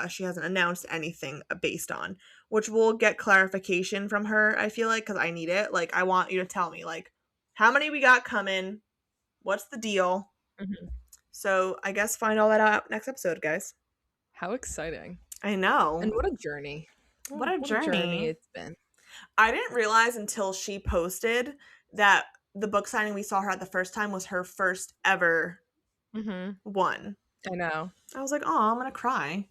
she hasn't announced anything based on, which we'll get clarification from her, I feel like, because I need it. Like, I want you to tell me, like, how many we got coming, what's the deal. So I guess find all that out next episode, guys. How exciting. I know. And what a journey. What a journey it's been. I didn't realize until she posted that the book signing we saw her at the first time was her first ever one. I know. I was like, oh, I'm gonna cry.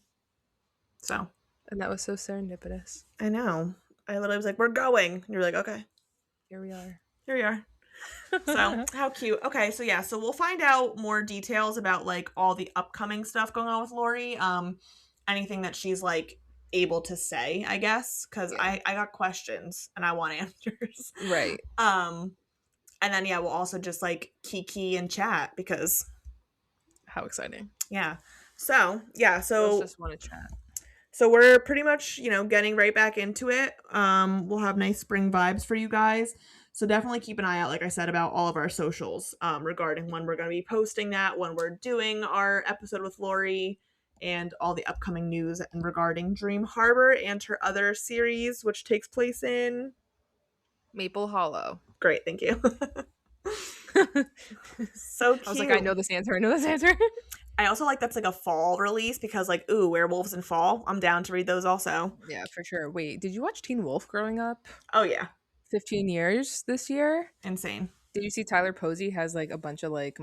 So. And that was so serendipitous. I know. I literally was like, we're going. And you're like, okay. Here we are. Here we are. So, how cute. Okay, so yeah, so we'll find out more details about like all the upcoming stuff going on with Laurie. Anything that she's like able to say, I guess, because I got questions and I want answers. Right. And then we'll also just like kiki and chat because how exciting. Yeah. So I just want to chat. So we're pretty much, getting right back into it. We'll have nice spring vibes for you guys. So definitely keep an eye out, like I said, about all of our socials regarding when we're going to be posting that, when we're doing our episode with Laurie, and all the upcoming news and regarding Dream Harbor and her other series, which takes place in Maple Hollow. Great, thank you. So cute. I was like, I know this answer. I also like that's like a fall release because like, ooh, werewolves in fall. I'm down to read those also. Yeah, for sure. Wait, did you watch Teen Wolf growing up? Oh, yeah. 15 years this year? Insane. Did you see Tyler Posey has like a bunch of like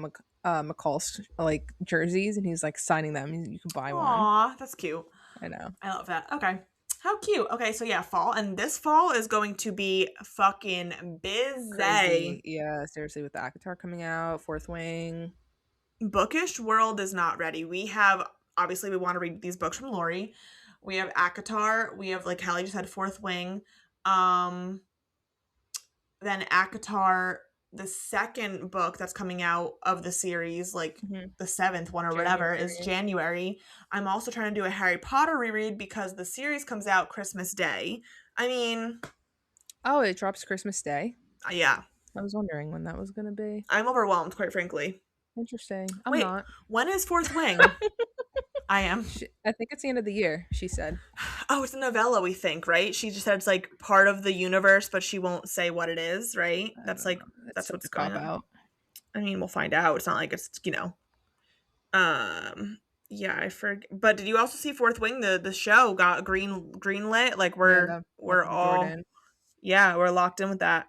McCall's like jerseys, and he's like signing them. You can buy one. Aw, that's cute. I know. I love that. Okay. How cute. Okay, so yeah, fall. And this fall is going to be fucking Crazy. busy. Yeah, seriously, with the Akatar coming out, Fourth Wing. Bookish World is not ready. We have, obviously, we want to read these books from Laurie. We have Akatar. We have, like, Hallie just had Fourth Wing. Um, then Akatar, the second book that's coming out of the series, like Mhm. the seventh one or whatever, is January. January. I'm also trying to do a Harry Potter reread because the series comes out Christmas Day. I mean, Oh, it drops Christmas Day. yeah, I was wondering when that was gonna be. I'm overwhelmed, quite frankly. Interesting. I'm Wait, not. when is Fourth Wing? I am. I think it's the end of the year, she said. Oh, it's a novella, we think, right? She just said it's like part of the universe, but she won't say what it is, right? I That's don't like know. It's that's such what's a going cop on. out. I mean, we'll find out. It's not like it's. Um yeah, I forget. But did you also see Fourth Wing? The show got greenlit. Like Yeah, we're the we're Michael B. all Jordan. yeah, we're locked in with that.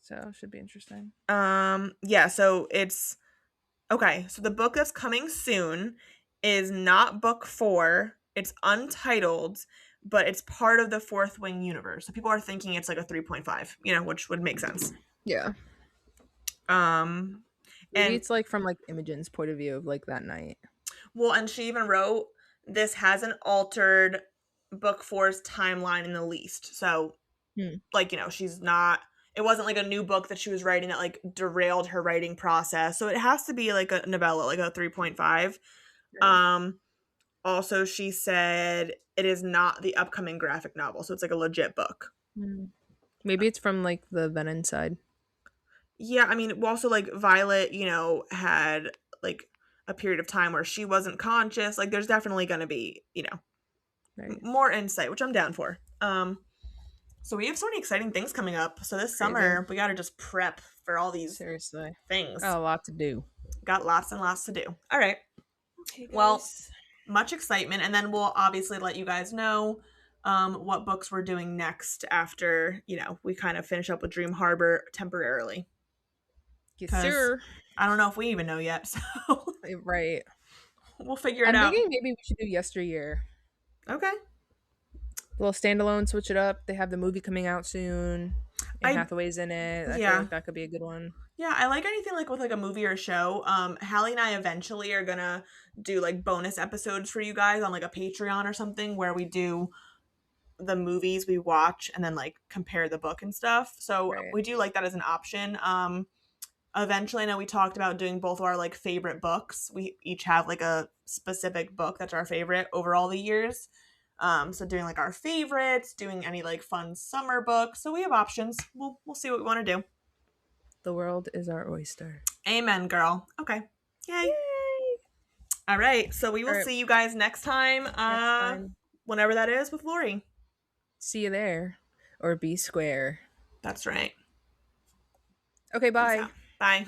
So it should be interesting. Yeah, so it's okay. So the book that's coming soon is not book 4. It's untitled, but it's part of the Fourth Wing universe. So people are thinking it's like a 3.5, which would make sense. Yeah. Um Maybe and it's like from like Imogen's point of view of like that night. well, and she even wrote this hasn't altered book 4's timeline in the least. So Hmm. like, she's not it wasn't like a new book that she was writing that like derailed her writing process. So it has to be like a novella, like a 3.5. Right. Um Also, she said it is not the upcoming graphic novel, so it's like a legit book. Hmm. Maybe it's from like the Venom side. Yeah, I mean, also like Violet, had like a period of time where she wasn't conscious. Like, there's definitely going to be, Right. more insight, which I'm down for. So we have so many exciting things coming up. So this Crazy. summer we got to just prep for all these Seriously. things. Got a lot to do. Got lots and lots to do. All right. Okay, Well, guys. much excitement, and then we'll obviously let you guys know what books we're doing next after we kind of finish up with Dream Harbor temporarily, Yes, because sir. I don't know if we even know yet, so Right. we'll figure it I'm out. thinking maybe we should do Yesteryear. Okay. A little standalone, switch it up. They have the movie coming out soon. Anne I Hathaway's in it. I feel Yeah, like that could be a good one. yeah, I like anything like with like a movie or a show. Hallie and I eventually are gonna do like bonus episodes for you guys on like a Patreon or something where we do the movies we watch and then like compare the book and stuff. So Right. we do like that as an option. Eventually, I know we talked about doing both of our like favorite books. We each have like a specific book that's our favorite over all the years. So doing like our favorites, doing any like fun summer books. So we have options. We'll see what we want to do. The world is our oyster. Amen, girl. Okay. Yay. Yay! All right. So we All will right. see you guys next time. Next time. Whenever that is with Laurie. See you there. Or be square. That's right. Okay, Peace bye. out. Bye.